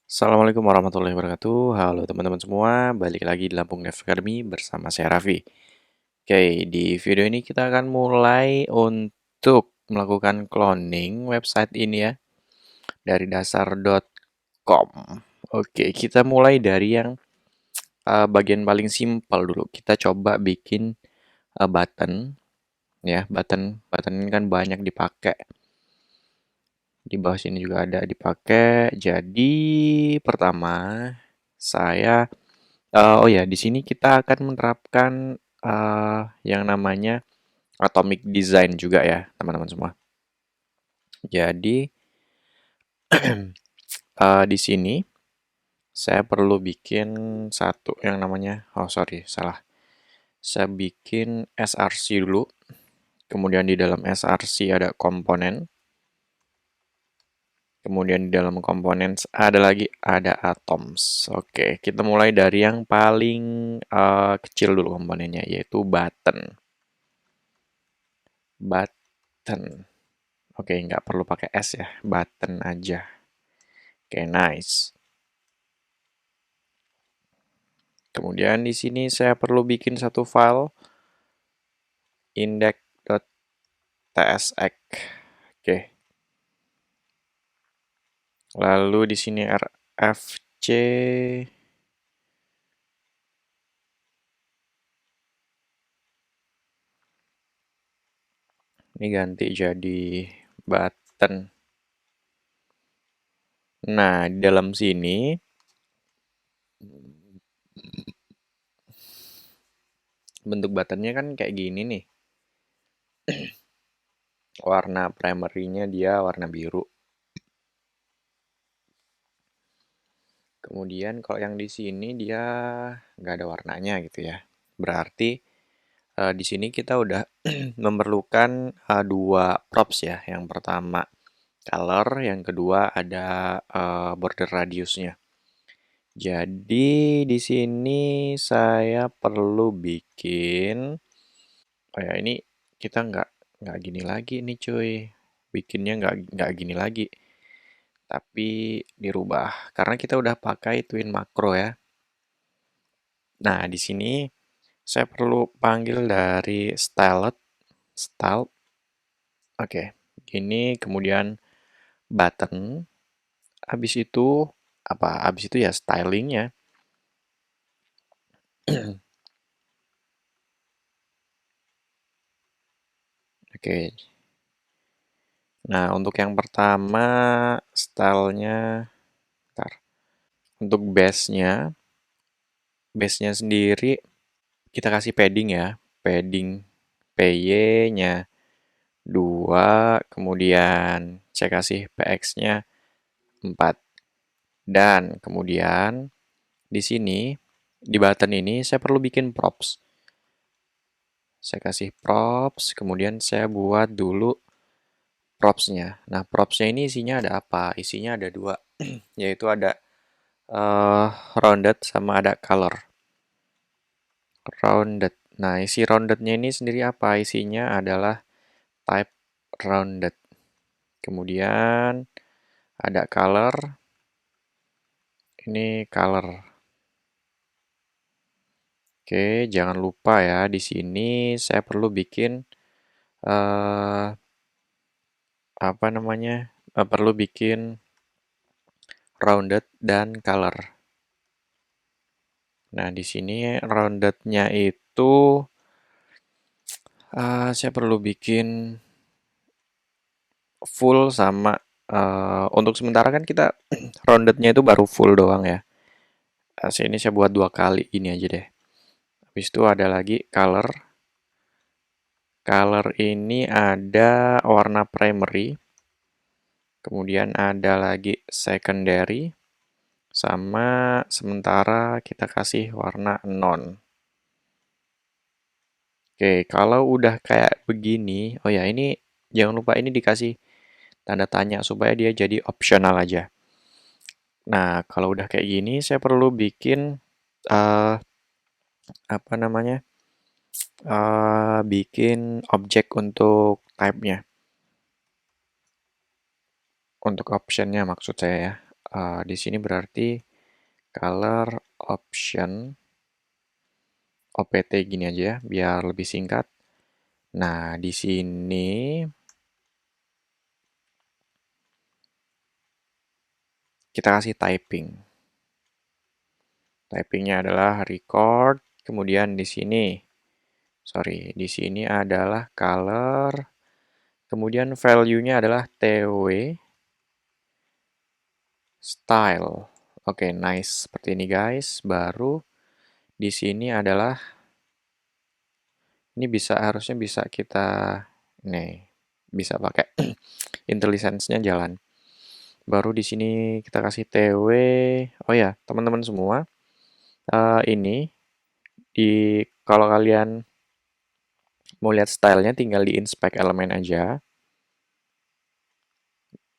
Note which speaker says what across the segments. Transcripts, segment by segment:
Speaker 1: Assalamualaikum warahmatullahi wabarakatuh. Halo teman-teman semua, balik lagi di Lampung Dev Academy bersama saya Raffi. Oke, di video ini kita akan mulai untuk melakukan cloning website ini ya, dari dasar.com. Oke, kita mulai dari yang bagian paling simpel dulu. Kita coba bikin button ya, button ini kan banyak dipakai. Di bawah sini juga ada dipakai. Jadi pertama saya oh ya, di sini kita akan menerapkan yang namanya atomic design juga ya, teman-teman semua. Jadi di sini saya perlu bikin satu yang namanya, oh sorry, salah. Saya bikin src dulu. Kemudian di dalam src ada komponen. Kemudian di dalam komponen ada atoms. Oke, kita mulai dari yang paling kecil dulu komponennya, yaitu button. Button. Oke, nggak perlu pakai S ya, button aja. Oke, nice. Kemudian di sini saya perlu bikin satu file index.tsx. Oke. Lalu di sini rfc ini ganti jadi button. Nah, di dalam sini bentuk buttonnya kan kayak gini nih. Warna primary-nya dia warna biru. Kemudian kalau yang di sini dia nggak ada warnanya gitu ya. Berarti di sini kita udah memerlukan dua props ya. Yang pertama color, yang kedua ada border radiusnya. Jadi di sini saya perlu bikin, oh ya ini kita nggak gini lagi nih cuy, bikinnya nggak gini lagi, tapi dirubah karena kita udah pakai twin makro ya. Nah di sini saya perlu panggil dari style. Oke, ini kemudian button. Habis itu apa? Habis itu ya stylingnya. Oke. Nah, untuk yang pertama stylenya, ntar. Untuk base-nya sendiri kita kasih padding ya. Padding PY-nya 2, kemudian saya kasih PX-nya 4. Dan kemudian di sini, di button ini saya perlu bikin props. Saya kasih props, kemudian saya buat dulu propsnya. Nah, propsnya ini isinya ada apa? Isinya ada dua, yaitu ada uh, rounded sama ada color. Rounded. Nah, isi roundednya ini sendiri apa? Isinya adalah type rounded. Kemudian ada color. Ini color. Oke, jangan lupa ya, di sini saya perlu bikin uh, apa namanya? Perlu bikin rounded dan color. Nah, di sini rounded-nya itu saya perlu bikin full sama untuk sementara kan kita rounded-nya itu baru full doang ya. Sini saya buat 2 kali ini aja deh. Habis itu ada lagi color. Color ini ada warna primary. Kemudian ada lagi secondary. Sama sementara kita kasih warna non. Oke, kalau udah kayak begini, oh ya ini jangan lupa ini dikasih tanda tanya supaya dia jadi optional aja. Nah, kalau udah kayak gini, saya perlu bikin uh, apa namanya? Bikin objek untuk type-nya. Untuk option-nya maksud saya ya. Di sini berarti color option OPT gini aja ya, biar lebih singkat. Nah, di sini kita kasih typing. Typingnya adalah record, kemudian di sini adalah color, kemudian value-nya adalah TW style. Oke, nice. Seperti ini guys. Baru di sini adalah ini harusnya bisa kita nih bisa pakai IntelliSense-nya jalan. Baru di sini kita kasih TW. Oh ya, teman-teman semua, ini kalau kalian mau lihat stylenya tinggal di inspect elemen aja.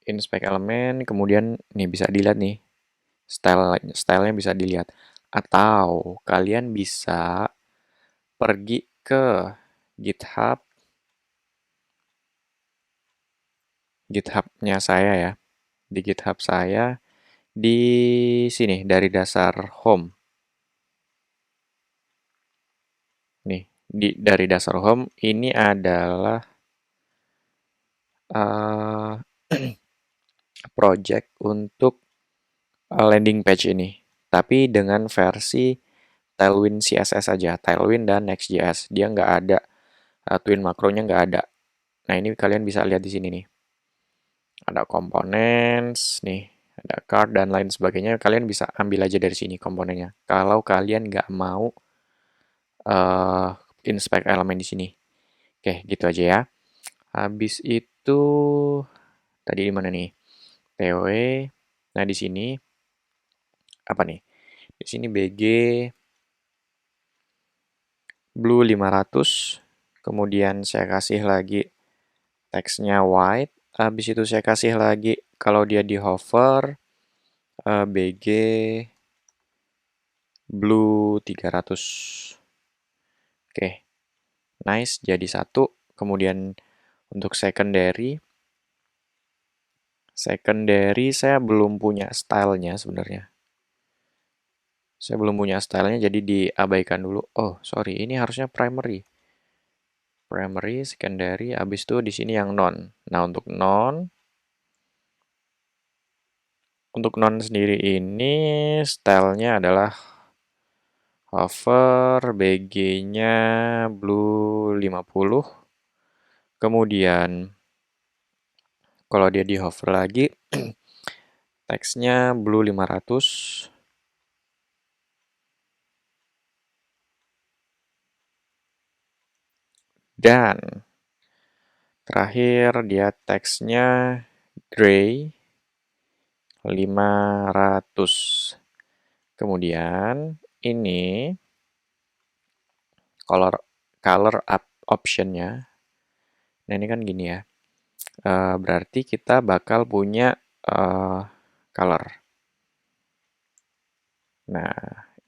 Speaker 1: Inspect elemen, kemudian nih bisa dilihat nih stylenya bisa dilihat. Atau kalian bisa pergi ke GitHub, GitHub-nya saya ya. Di GitHub saya di sini dari dasar home. Nih, dari dasar home ini adalah uh, project untuk landing page ini. Tapi dengan versi Tailwind CSS saja, Tailwind dan Next.js. Dia nggak ada, twin makronya nggak ada. Nah, ini kalian bisa lihat di sini nih. Ada components, nih, ada card dan lain sebagainya. Kalian bisa ambil aja dari sini komponennya. Kalau kalian nggak mau uh, inspect elemen di sini. Oke, gitu aja ya. Habis itu tadi di mana nih? TW. Nah, di sini apa nih? Di sini BG blue 500. Kemudian saya kasih lagi teksnya white. Habis itu saya kasih lagi kalau dia di hover BG blue 300. Oke, nice jadi satu. Kemudian untuk secondary saya belum punya stylenya sebenarnya. Saya belum punya stylenya jadi diabaikan dulu. Oh, sorry, ini harusnya primary. Primary, secondary, habis itu di sini yang non. Nah, untuk non sendiri ini stylenya adalah hover, BG-nya blue 50. Kemudian kalau dia di hover lagi, teksnya blue 500. Dan terakhir dia teksnya gray 500. Kemudian ini color color optionnya. Nah, ini kan gini ya. Berarti kita bakal punya color. Nah,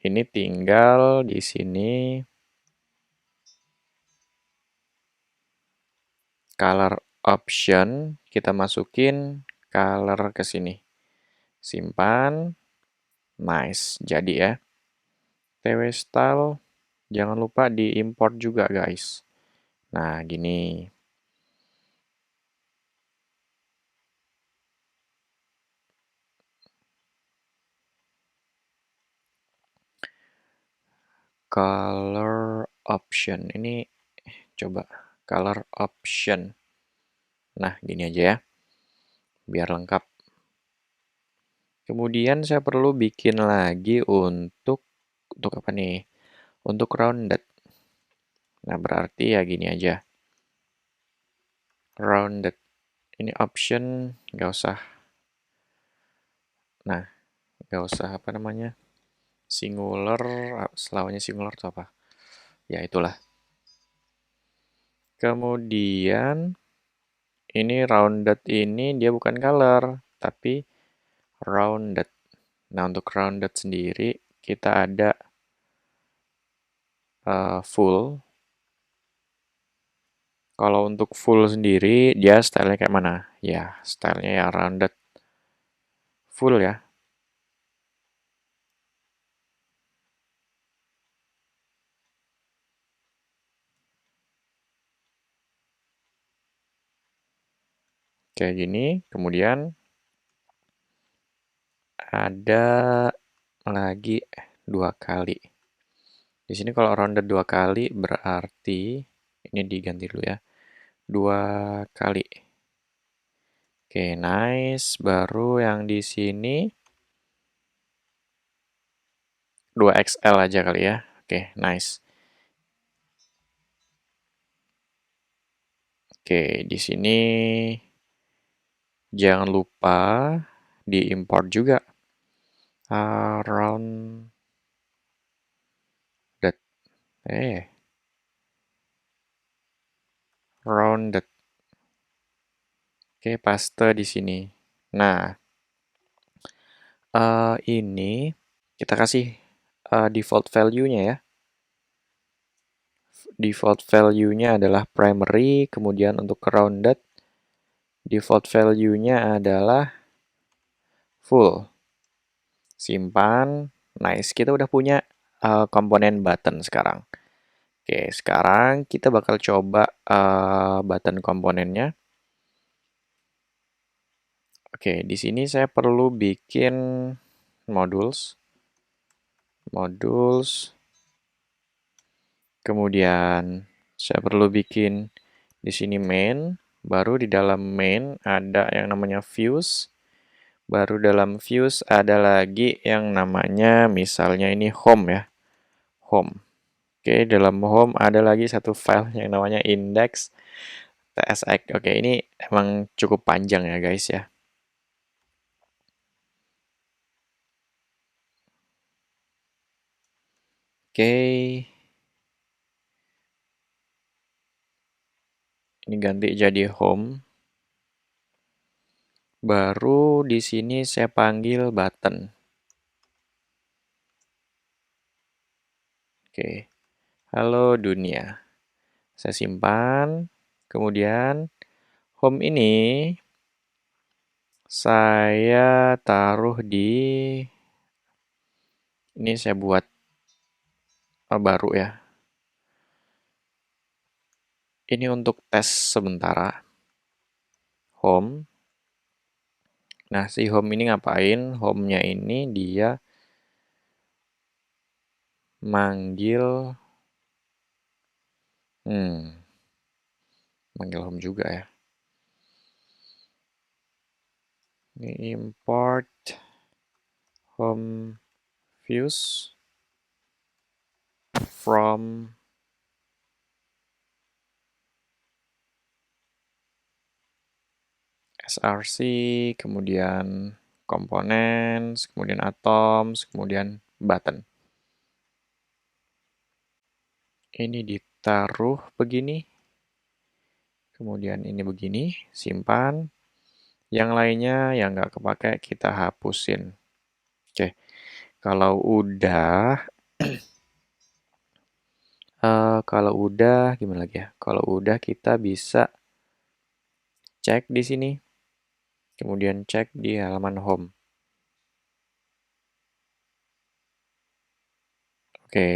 Speaker 1: ini tinggal di sini color option, kita masukin color ke sini. Simpan. Nice, jadi ya. TW style, jangan lupa diimport juga guys. Nah, gini. Color option, ini coba color option. Nah, gini aja ya, biar lengkap. Kemudian saya perlu bikin lagi untuk apa nih? Untuk rounded. Nah, berarti ya gini aja. Rounded. Ini option nggak usah. Nah, nggak usah apa namanya? Singular, selawannya singular atau apa? Ya, itulah. Kemudian ini rounded ini dia bukan color, tapi rounded. Nah, untuk rounded sendiri kita ada full. Kalau untuk full sendiri dia stylenya kayak mana? Ya, stylenya ya rounded full ya. Kayak gini, kemudian ada lagi 2 kali. Di sini kalau rounded 2 kali berarti ini diganti dulu ya. 2 kali. Oke, nice. Baru yang di sini 2XL aja kali ya. Oke, nice. Oke, di sini jangan lupa diimport juga rounded. Rounded. Oke, paste di sini. Nah, ini kita kasih default value-nya ya. Default value-nya adalah primary, kemudian untuk rounded, default value-nya adalah full. Simpan. Nice, kita udah punya komponen button sekarang. Oke, sekarang kita bakal coba button komponennya. Oke, di sini saya perlu bikin modules. Kemudian saya perlu bikin di sini main, baru di dalam main ada yang namanya views, baru dalam views ada lagi yang namanya misalnya ini home ya, home. Oke, dalam home ada lagi satu file yang namanya index.tsx. Oke, ini emang cukup panjang ya guys ya. Oke, ini ganti jadi home. Baru di sini saya panggil button. Oke, halo dunia. Saya simpan. Kemudian home ini saya taruh di ini saya buat baru ya. Ini untuk tes sementara. Home. Nah, si home ini ngapain? Home-nya ini dia manggil manggil home juga ya. Ini import home views from src, kemudian components, kemudian atoms, kemudian button. Ini ditaruh begini. Kemudian ini begini, simpan. Yang lainnya yang nggak kepake kita hapusin. Oke, kalau udah gimana lagi ya? Kalau udah kita bisa cek di sini. Kemudian cek di halaman home. Oke.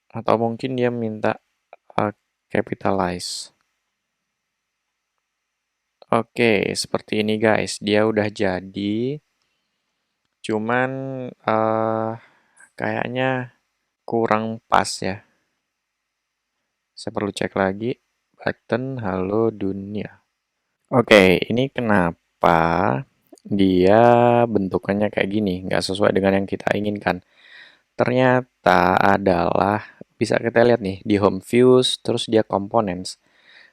Speaker 1: Atau mungkin dia minta capitalize. Oke, seperti ini guys. Dia udah jadi. Cuman kayaknya kurang pas ya. Saya perlu cek lagi. Button halo dunia. Oke, ini kenapa dia bentukannya kayak gini, nggak sesuai dengan yang kita inginkan. Ternyata adalah, bisa kita lihat nih, di home views, terus dia components.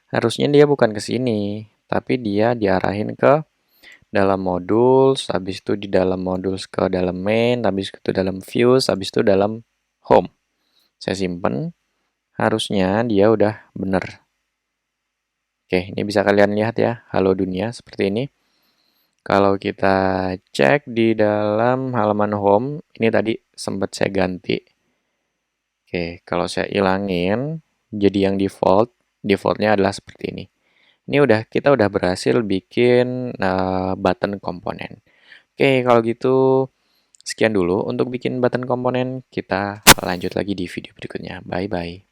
Speaker 1: Harusnya dia bukan ke sini, tapi dia diarahin ke dalam modules, habis itu di dalam modules ke dalam main, habis itu dalam views, habis itu dalam home. Saya simpen, harusnya dia udah bener. Oke, ini bisa kalian lihat ya, halo dunia seperti ini. Kalau kita cek di dalam halaman home, ini tadi sempat saya ganti. Oke, kalau saya ilangin, jadi yang defaultnya adalah seperti ini. Ini kita udah berhasil bikin button komponen. Oke, kalau gitu sekian dulu untuk bikin button komponen. Kita lanjut lagi di video berikutnya. Bye-bye.